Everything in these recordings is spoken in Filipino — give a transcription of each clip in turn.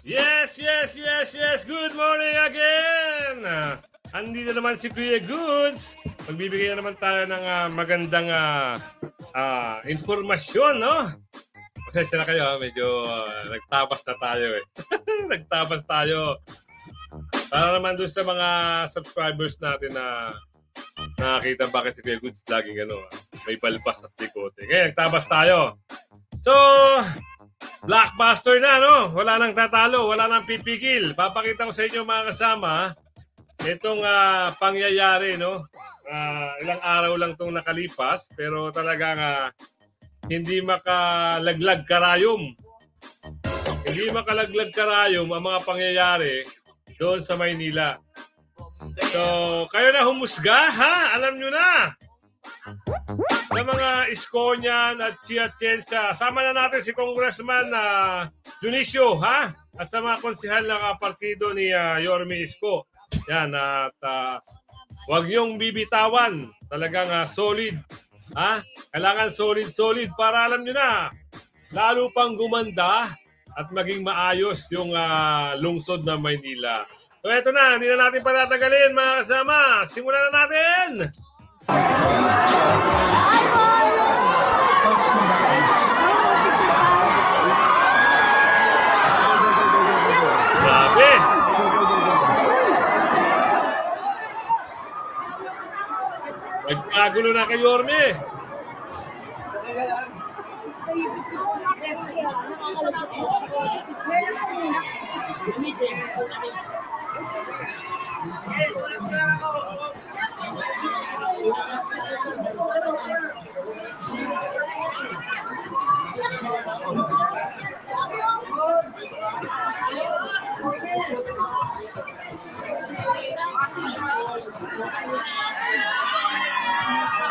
Yes, yes, yes, yes. Good morning again. Andito naman si Kuya Goods. Magbibigay na naman tayo ng magandang informasyon, no? Pasensya na kayo, medyo nagtabas na tayo eh. Nagtabas tayo. Para naman doon sa mga subscribers natin na nakakita bakit si Kuya Goods laging may palpas at likote. Ngayon, nagtabas tayo. So, blockbuster na, no? Wala nang tatalo, wala nang pipigil. Papakita ko sa inyo mga kasama itong pangyayari, no? Ilang araw lang itong nakalipas, pero talagang hindi makalaglag karayom. Hindi makalaglag karayom ang mga pangyayari doon sa Maynila. So, kayo na humusga, ha? Alam nyo na. Sa mga isko niyan at Chiatensya, sama na natin si Congressman Dionisio, ha? At sa mga konsihal na kapartido ni Yorme Isko. Yan, at huwag niyong bibitawan. Talagang solid. Ha? Kailangan solid para alam niyo na, lalo pang gumanda at maging maayos yung lungsod ng Maynila. So eto na, hindi na natin patatagalin mga kasama. Simulan na natin! Grabe! Nagkagulo na kay Yorme.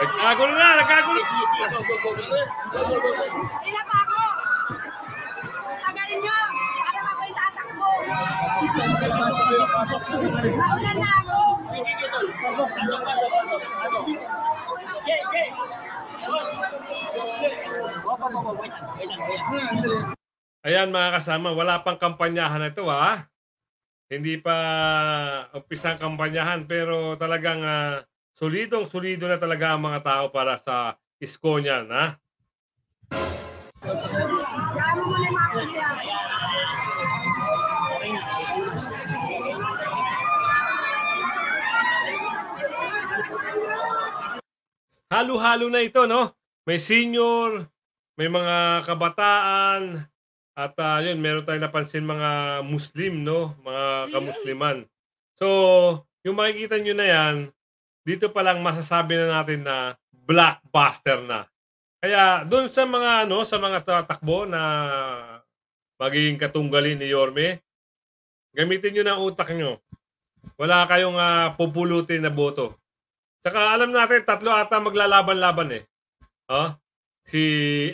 Nagkagulo na, nagkagulo. Hindi na pa ako. Tagalin nyo. Parang ako yung tatakbo. Naulan na ako. Ayan mga kasama, wala pang kampanyahan ito ha. Hindi pa umpisang kampanyahan pero talagang solidong-solido na talaga ang mga tao para sa isko niyan, ha? Dami mo na yung mga kusya. Halo-halo na ito, no? May senior, may mga kabataan, at yun, meron tayong napansin mga Muslim, no? Mga kamusliman. So, yung makikita nyo na yan, dito pa lang masasabi na natin na blockbuster na. Kaya doon sa mga sa mga tatakbo na magiging katunggalin ni Yorme, gamitin niyo na utak niyo. Wala kayong pupulutin na boto. Saka alam natin tatlo ata maglalaban-laban eh. Si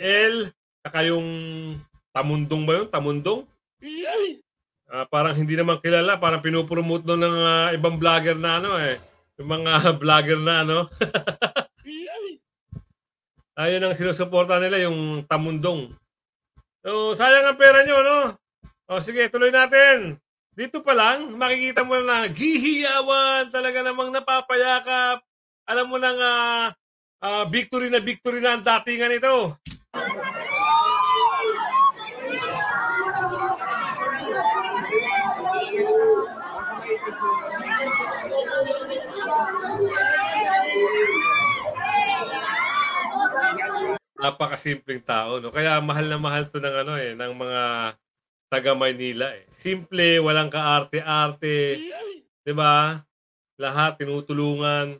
El, saka yung Tamundong ba yun? Tamundong? Parang hindi naman kilala, parang pinopromote doon ng ibang vlogger na yung mga vlogger na ayun ang sinusuporta nila, yung Tamundong. So, sayang ang pera nyo, no? O, sige, tuloy natin. Dito pa lang, makikita mo na gihiyawan, talaga namang napapayakap. Alam mo nang victory na ang datingan ito. Napakasimpleng tao, no? Kaya mahal na mahal to ng ng mga taga Maynila eh. Simple, walang kaarte-arte, 'di ba? Lahat tinutulungan.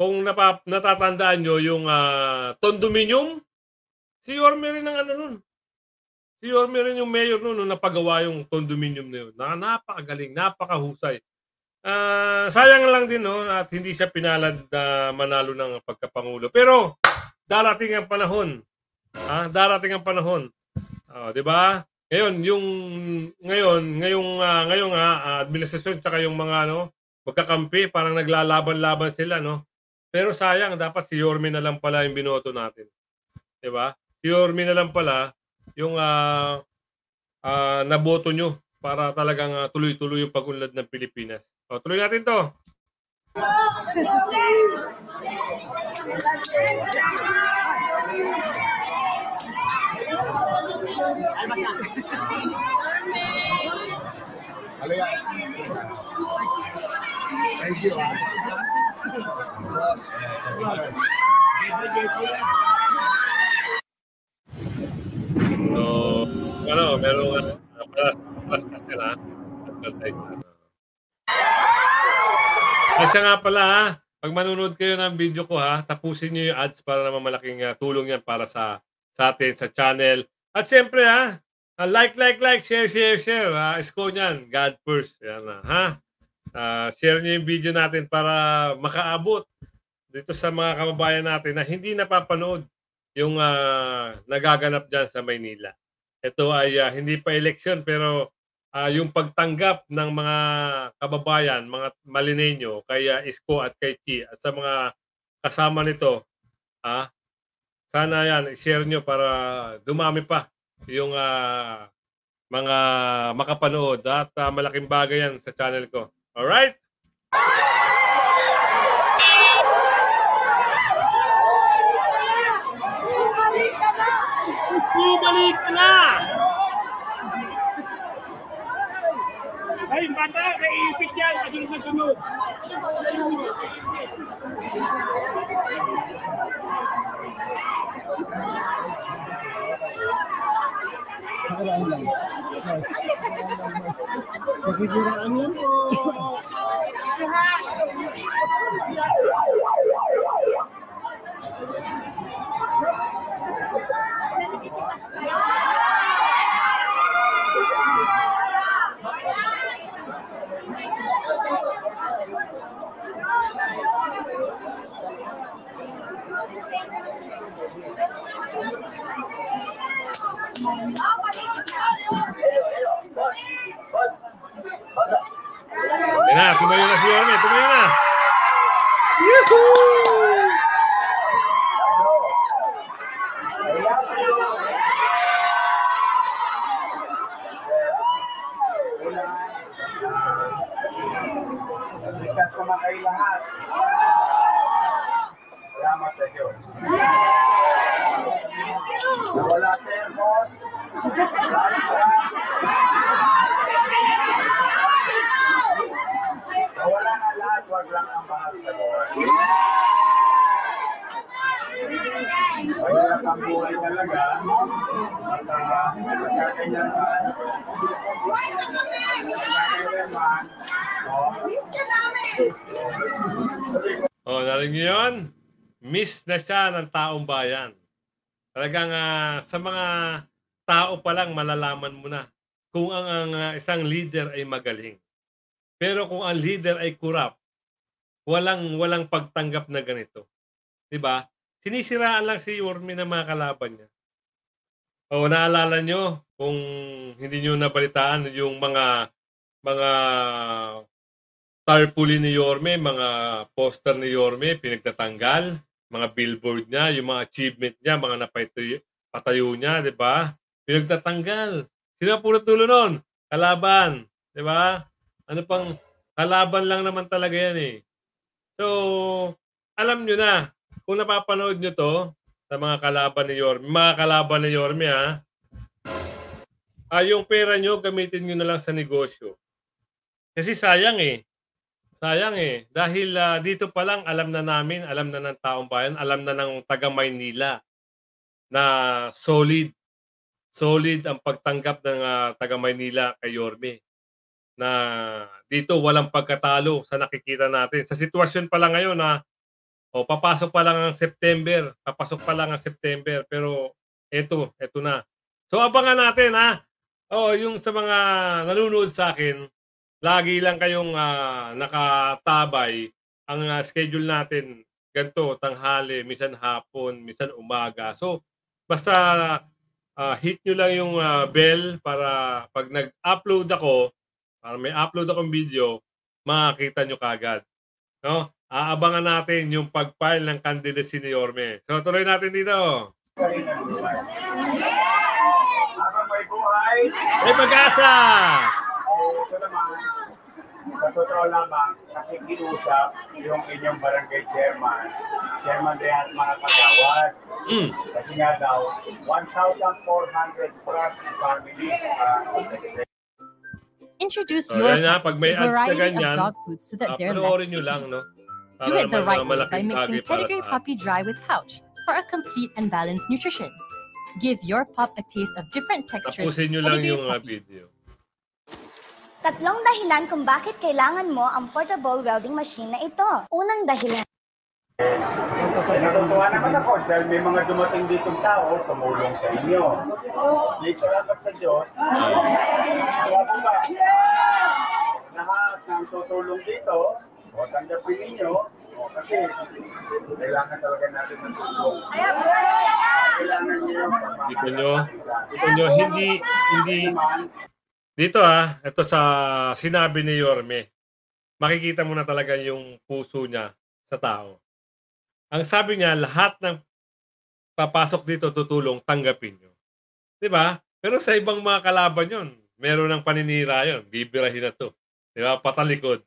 Kung natatandaan nyo yung condominium, si Yorme rin ang nun. Si Yorme rin yung mayor nun nung napagawa yung condominium na yun. Napakagaling, napakahusay. Sayang lang din no at hindi siya pinalad na manalo ng pagkapangulo. Pero darating ang panahon. Darating ang panahon. 'Di ba? Ngayong administrasyon tsaka yung mga magkakampi, parang naglalaban-laban sila, no? Pero sayang, dapat si Yorme na lang pala yung binoto natin. 'Di ba? Si Yorme na lang pala yung naboto nyo para talagang tuloy-tuloy yung pag-unlad ng Pilipinas. O, tuloy natin to. Thank you. So, merong plus kasi na. Advertise na. Siya nga pala pag manonood kayo ng video ko tapusin niyo yung ads para naman malaking tulong yan para sa atin, sa channel. At siyempre like, share. Isko niyan, God first. Yan share niyo yung video natin para makaabot dito sa mga kababayan natin na hindi napapanood yung nagaganap dyan sa Maynila. Ito ay hindi pa eleksyon pero yung pagtanggap ng mga kababayan, mga Malinenyo, kay Isko at kay Chi at sa mga kasama nito, sana yan, i-share nyo para dumami pa yung mga makapanood at malaking bagay yan sa channel ko. Alright? Bumalik ka na! Ay, bata, naiipit yan kasi susunod. Pagkikiraan yan po. Tumayo na si Yorme, tumayo na. Yuhuu! Ligtas naman kayo lahat. Salamat sa Diyos. Wala temos. Wala na lahat, wag lang ang mahal sa buhay. Mahirap ang buhay talaga. At nagkakanyan man. Narinig niyo yun? Miss na siya ng taong bayan. Talagang sa mga tao pa lang malalaman mo na kung ang isang leader ay magaling. Pero kung ang leader ay corrupt, walang pagtanggap na ganito. 'Di ba? Sinisiraan lang si Yorme ng mga kalaban niya. Naalala nyo kung hindi nyo nabalitaan yung mga tarpaulin ni Yorme, mga poster ni Yorme, pinagtatanggal, mga billboard niya, yung mga achievement niya, mga napatayo niya, di ba? Pinagtatanggal. Sino puro tulo nun? Kalaban. Di ba? Ano pang, kalaban lang naman talaga yan eh. So, alam nyo na, kung napapanood nyo to, sa mga kalaban ni Yorme, yung pera nyo, gamitin nyo na lang sa negosyo. Kasi sayang eh. Dahil dito pa lang alam na ng taong bayan, alam na ng taga Maynila na solid ang pagtanggap ng taga Maynila kay Yorme. Na dito walang pagkatalo sa nakikita natin. Sa sitwasyon pa lang ngayon papasok pa lang ang September. Pero eto na. So abangan natin yung sa mga nanonood sa akin, lagi lang kayong nakatabay. Ang schedule natin ganito, tanghali, minsan hapon, minsan umaga. So basta hit nyo lang yung bell para pag nag-upload ako, para may upload akong video, makakita nyo kagad. No? Aabangan natin yung pag-file ng candidacy ni Yorme. So tuloy natin dito. Habang may buhay, right? May pag-asa! Ito naman, sa totoo lamang, nakikiusap yung inyong barangay chairman din at mga kagawad. Kasi nga daw, 1,400 plus families Introduce Oh, your yan nga, pet pag to may a ads na variety ganyan, of dog foods so that they're less panoorin nyo picky. lang, no? Do Para it the naman, right way by malaking bagay mixing para Pedigree sa Puppy Dry with Pouch for a complete and balanced nutrition. Give your pup a taste of different textures. Tapusin nyo lang Pedigree yung Puppy. video. Tatlong dahilan kung bakit kailangan mo ang portable welding machine na ito. Unang dahilan. Natutuwa naman ako dahil may mga dumating ditong tao tumulong sa inyo. Di salamat sa Diyos. Kaya po ba, lahat ng tutulong dito, o tanggapin ninyo, kasi kailangan talaga natin ng tulong. Kailangan niyo yung Dito nyo, hindi, dito ito sa sinabi ni Yorme, makikita mo na talaga yung puso niya sa tao. Ang sabi niya, lahat ng papasok dito tutulong, tanggapin nyo. Diba? Pero sa ibang mga kalaban yun, meron ng paninira yun, bibirahin na to. Diba? Patalikod.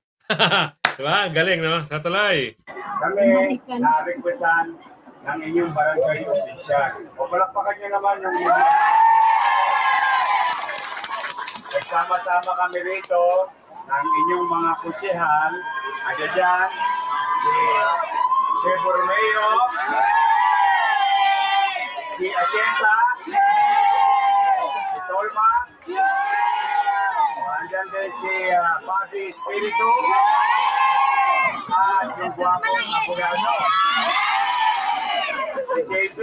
Diba? Ang galing, no? Sa tuloy. Kami, na-requestan ng inyong barangay official. O palakpakan nyo naman yung nagsama-sama kami rito ng inyong mga kusihal. Ada dyan, si Chef Romeo, si Atienza, si Tolma, andyan din si Papi Espiritu, at yung guwapong abogado, si JP.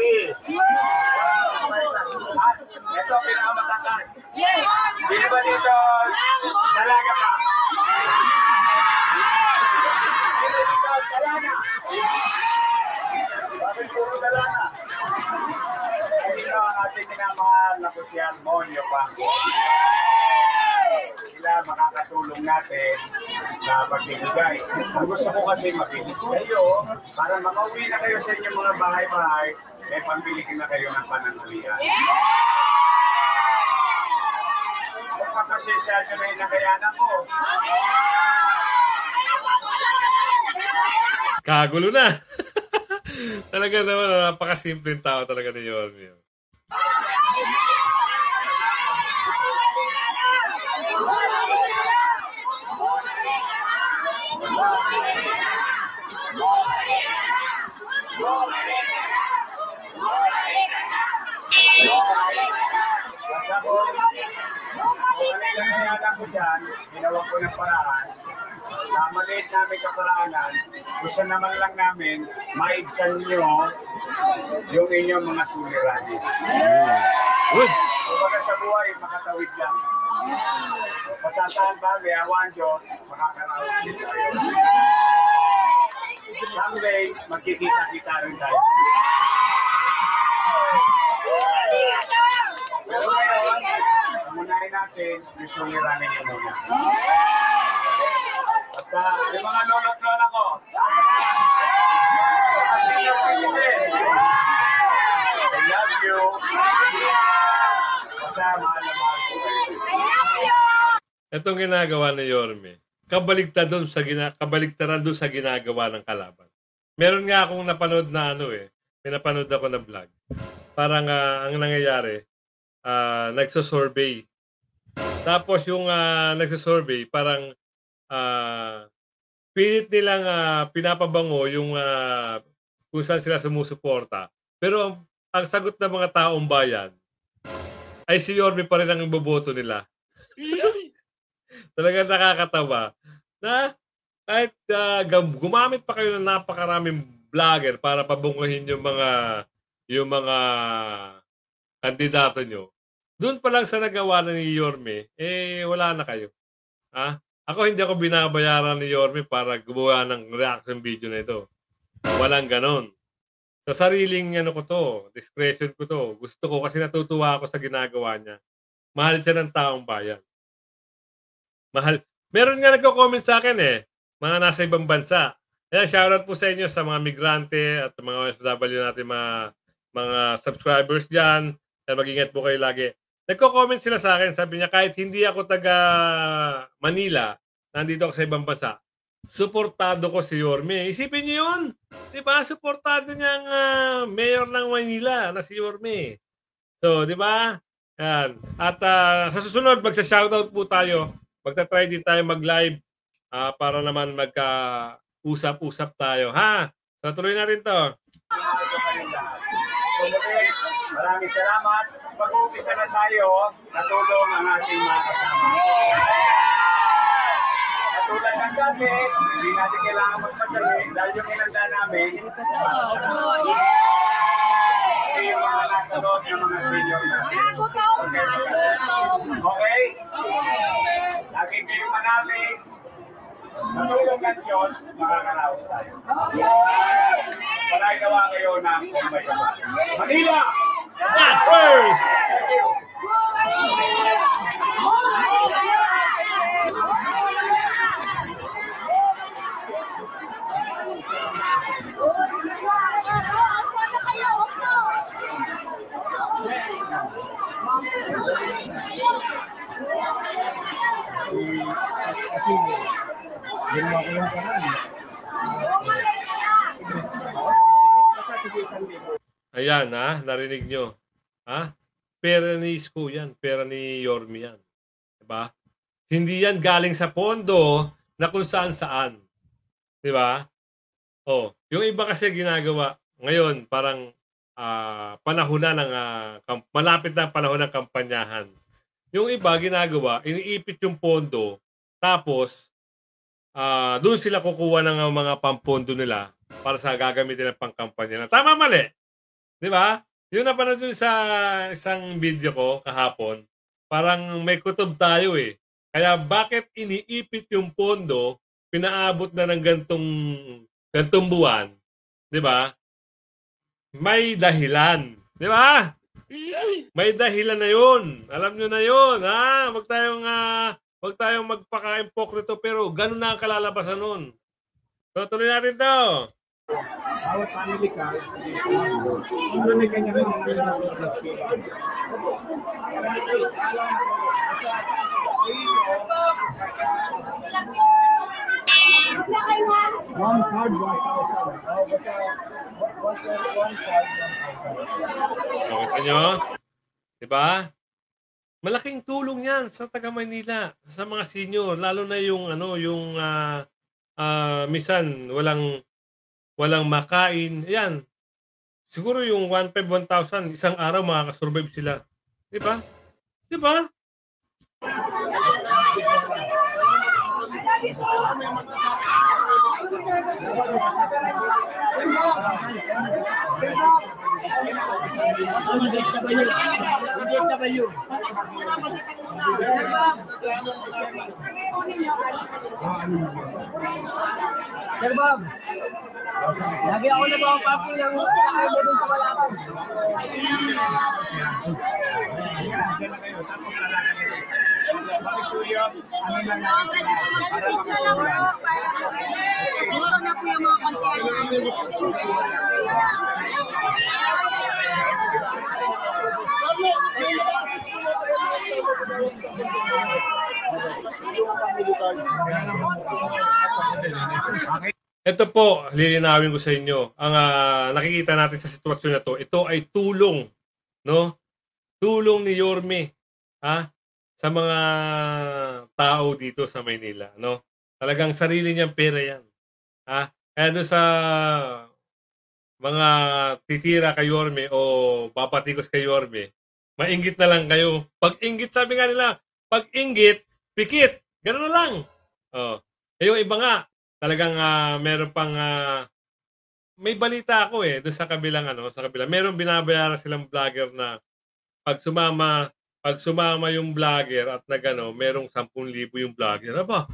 At ito, pinakamatangkad. Sino ba dito dalaga pa? Sino dito dalaga? Bakit puro dalaga? Ito ang ating minamahal na kusyan, Monyo Pango. Sila makakatulong natin sa pagbibigay. Ang gusto ko kasi makinis kayo para makauwi na kayo sa inyong mga bahay-bahay, may pambili na kayo ng pananghalian. Kapasensya nyo na yung nakayanan ko. Kagulo na. Talaga naman, napakasimpleng tao talaga ni Yorme. Basta ko, kung nakayanan ko dyan, ginawa ko ng paraan. Sa maliit namin kaparaanan, gusto naman lang namin maibsan nyo yung inyong mga suliranin. Good. Kumbaga sa buhay, makatawid lang. Pasasahan ba, may awan Diyos, makakaraos din tayo. Someday, magkikita-kita rin tayo. Pero ngayon, pamunahin natin yung suliranin nyo muna. Basta, yung mga lolo-lola ko, I love you. Basta, mahal na mahal ko kayo. Itong ginagawa ni Yorme, kabaligtaran doon sa ginagawa ng kalaban. Meron nga akong napanood na pinapanood ako na vlog. Parang ang nangyayari, nagsosurvey. Tapos yung nagsosurvey, parang pilit nilang pinapabango yung kung saan sila sumusuporta. Pero ang sagot ng mga taong bayan ay si Yorme pa rin ang iboboto nila. Talagang nakakatawa na kahit gumamit pa kayo ng napakaraming vlogger para pabunguhin yung mga kandidato nyo. Doon pa lang sa nagawa na ni Yorme, wala na kayo. Ako hindi ako binabayaran ni Yorme para gumawa ng reaction video na ito. Walang ganon. Sa sariling ko to, discretion ko to. Gusto ko kasi natutuwa ako sa ginagawa niya. Mahal siya ng taong bayan. Mahal. Meron nga nagko-comment sa akin mga nasa ibang bansa. Kaya shoutout po sa inyo sa mga migrante at mga OFW natin, mga subscribers dyan. Kaya mag-ingat po kayo lagi. Nagko-comment sila sa akin, sabi niya kahit hindi ako taga Manila, nandito ako sa ibang bansa, suportado ko si Yorme. Isipin niyo 'yun, 'di ba? Suportado niya ang mayor ng Manila na si Yorme. So, 'di ba? Yan. At sa susunod magsa-shoutout po tayo. Magta-try din tayo mag-live para naman magka-usap-usap tayo, ha? So, tuloy natin 'to. So, muli, maraming salamat. Mag-uumpisa na tayo. Natulong ang ating mga kasama. Katulad ng gabi, hindi natin kailangan magpadali dahil yung inanda namin, kasi yung mga nasa loob ng mga senior natin. Okay? Lagi kayong manamig. Natulong ng Diyos, makakaraos tayo. Pala'y gawa kayo ng kumbay-gawa. Manila! First! Thank you. Kasi ginawa ko yung parang. Ayan, narinig nyo. Pera ni Isko yan. Pera ni Yorme yan. Diba? Hindi yan galing sa pondo na kung saan-saan. Diba? Yung iba kasi ginagawa, ngayon parang panahon na ng, malapit na panahon ng kampanyahan. Yung iba ginagawa, iniipit yung pondo, tapos doon sila kukuha ng mga pampondo nila para sa gagamitin ng pangkampanya na. Tama, mali? Di ba? Yung napanood dun sa isang video ko kahapon, parang may kutob tayo eh. Kaya bakit iniipit yung pondo, pinaabot na ng gantong buwan, di ba? May dahilan. Di ba? May dahilan na yun. Alam nyo na yun. Huwag tayong magpaka-impokrito pero ganun na ang kalalabasan nun. So, tuloy natin to. Bawat family ka, ano na ganyan ang one card, 1,000. Basta one card, 1,000. Okay nyo? Diba? Malaking tulong yan sa taga Maynila, sa mga senior, lalo na yung minsan walang makain. Ayan. Siguro yung 1,500, 1,000, isang araw makakasurvive sila. Diba? Diba? Sir Bob, lagi ako nagpapapi ng sakay mo dun sa Malacang. Diyan na kayo, tapos salakan nyo. Pakisuyo, ano lang natin sila. Para makasuyo. Dito na po yung mga konsehal. Ito po, lilinawin ko sa inyo. Ang nakikita natin sa sitwasyon na to, ito ay tulong, no? Tulong ni Yorme, sa mga tao dito sa Maynila, no? Talagang sarili niyang pera yan. Kaya doon sa mga titira kay Yorme o papatikos kay Yorme, mainggit na lang kayo. Pag inggit, sabi nga nila, pag inggit, pikit. Ganun na lang. Yung iba nga, talagang meron pang may balita ako doon sa kabilang meron binabayaran silang vlogger na pag sumama yung vlogger at merong 10,000 yung vlogger. Aba.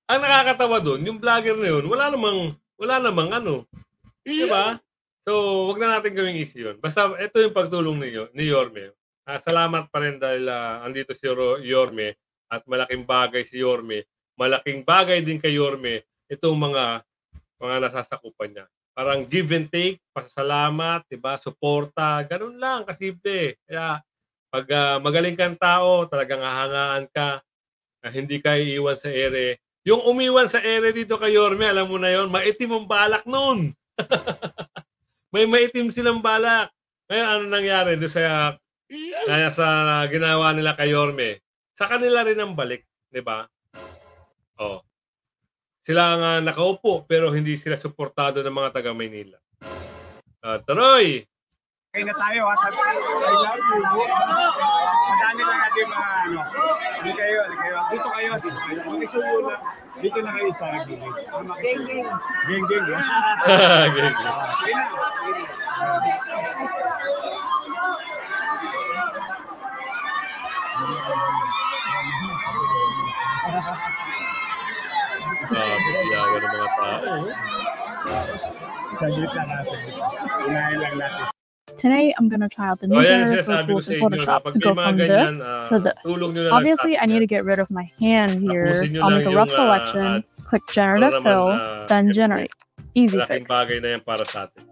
Ang nakakatawa doon, yung vlogger na yun, wala namang di ba? So, wag na natin gawing issue yun. Basta ito yung pagtulong ni Yorme. Salamat pa rin dahil andito si Yorme at malaking bagay si Yorme. Malaking bagay din kay Yorme itong mga nasasakupan niya. Parang give and take, pasasalamat, diba? Suporta, ganun lang, kasimple. Kaya pag magaling kang tao, talagang hahangaan ka, hindi ka iiwan sa ere. Yung umiwan sa ere dito kay Yorme, alam mo na yon, maitim ang balak noon. May maitim silang balak. Ngayon, ano nangyari doon sa ginawa nila kay Yorme? Sa kanila rin ang balik, di ba? Oh. Sila nga nakaupo, pero hindi sila suportado ng mga taga-Maynila. Tuloy! Okay na tayo, ha? I love you. Madami lang natin mga ano. Hindi kayo. Dito kayo. Makisuyo lang. Dito na kayo sa giging. Geng-geng. Geng-geng, ha? Geng-geng. Sige na. Biyaga ng mga tao. Saglit lang. Unahin lang natin. Today, I'm going to try out the new generator tools in Photoshop to go from this to this. Obviously, I need to get rid of my hand here. I'll make a rough selection, click Generative Fill, then Generate. Easy fix. Bagay na yan para sa atin.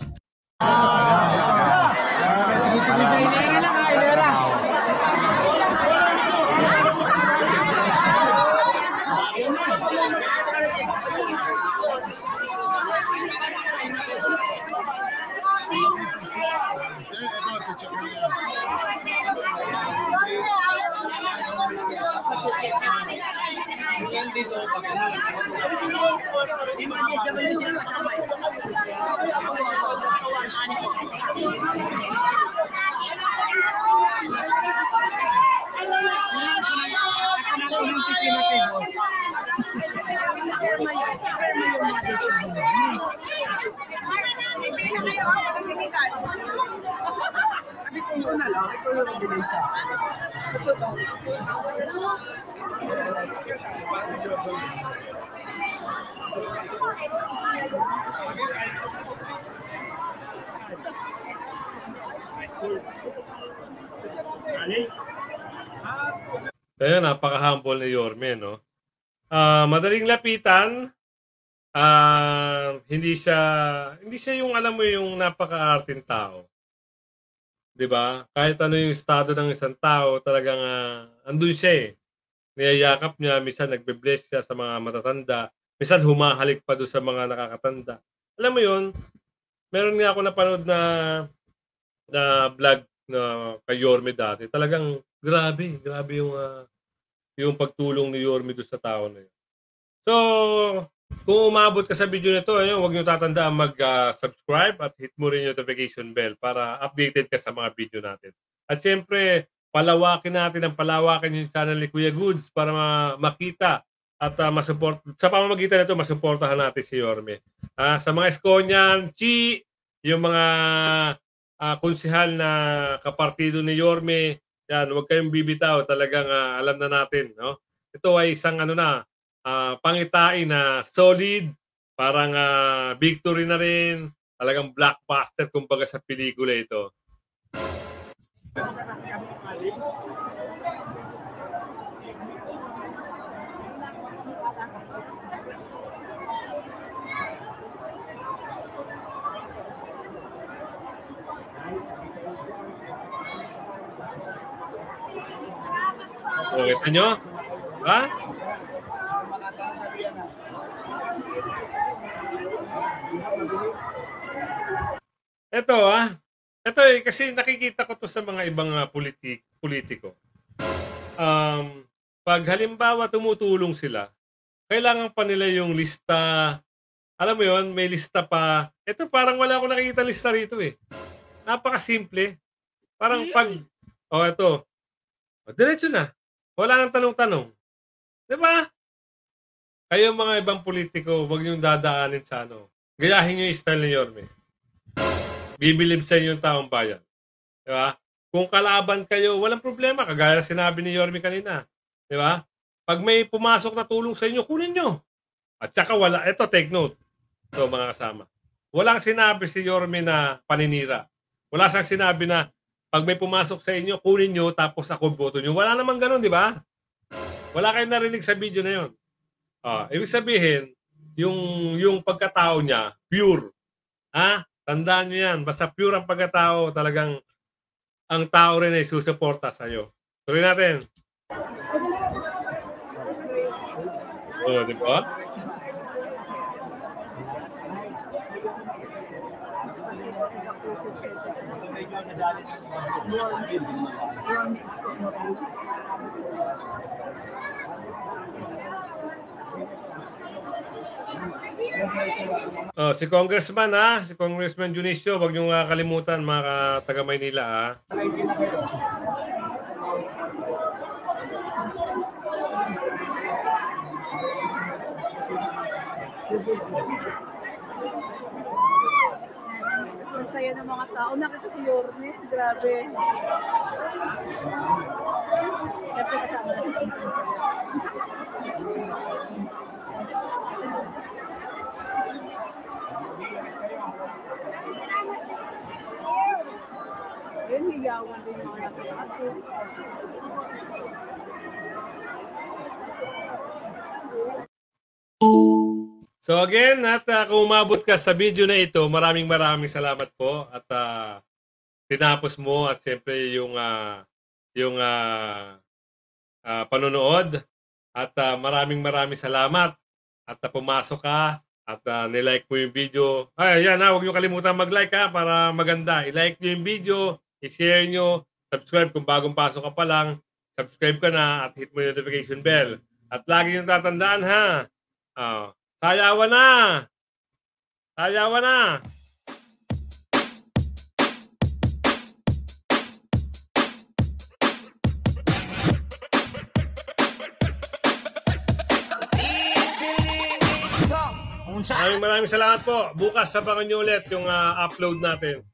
Kaya napaka-humble ni Yorme, no? Madaling lapitan. Hindi siya yung alam mo yung napaka-arting tao. 'Di ba? Kahit ano yung estado ng isang tao, talagang andun siya eh. Niyayakap niya, minsan nagbe-bless siya sa mga matatanda, minsan humahalik pa doon sa mga nakakatanda. Alam mo 'yun? Meron nga ako napanood na vlog na kay Yorme dati. Talagang grabe yung pagtulong ni Yorme doon sa tao na 'yun. So, kung umabot ka sa video nito, huwag niyo tatandaan mag-subscribe at hit mo rin yung notification bell para updated ka sa mga video natin. At syempre, palawakin yung channel ni Kuya Goods para makita at masupport. Sa pamamagitan nito, masuportahan natin si Yorme. Sa mga Esconian, Chi, yung mga konsihal na kapartido ni Yorme, yan, huwag kayong bibitaw. Talagang alam na natin, no? Ito ay isang pangitain na solid, parang victory na rin, talagang blockbuster kumbaga sa pelikula ito. So, kita nyo? Ha? Ito ito kasi nakikita ko to sa mga ibang politiko. Pag halimbawa tumutulong sila, kailangan pa nila yung lista. Alam mo yon, may lista pa. Ito parang wala akong nakikita lista rito eh. Napakasimple. Parang ito. Diretso na. Wala nang tanong-tanong. 'Di ba? Kayo mga ibang politiko, wag niyong dadaanin sa gayahin niyo yung style ni Yorme. Bibilib sa inyo yung taong bayan. Diba? Kung kalaban kayo, walang problema. Kagaya sinabi ni Yorme kanina. Diba? Pag may pumasok na tulong sa inyo, kunin nyo. At saka wala. Ito, take note. So, mga kasama. Walang sinabi si Yorme na paninira. Wala siyang sinabi na pag may pumasok sa inyo, kunin nyo, tapos ako boto nyo. Wala namang ganun, di ba? Wala kayong narinig sa video na yun. Ibig sabihin, yung pagkatao niya, pure. Ha? Tandaan nyo yan. Basta pure ang pagkatao, talagang ang tao rin ay susuporta sa'yo. Tuloy natin. Oh, di ba? Oh, si Congressman si Congressman Junicio, wag niyo kalimutan mga taga Maynila Ang saya ng mga tao. Nakita si Yormes, grabe. Yun, hiyawan din yung mga nakita. So again, at kung umabot ka sa video na ito, maraming salamat po at tinapos mo at siyempre yung panonood at maraming salamat at pumasok ka at nilike mo yung video. Ay, yan huwag niyo kalimutan mag-like para maganda. I-like niyo yung video, i-share niyo, subscribe kung bagong pasok ka pa lang, subscribe ka na at hit mo yung notification bell. At lagi niyo tatandaan sayawan na! Sayawan na! Maraming salamat po. Bukas sabangan niyo ulit yung upload natin.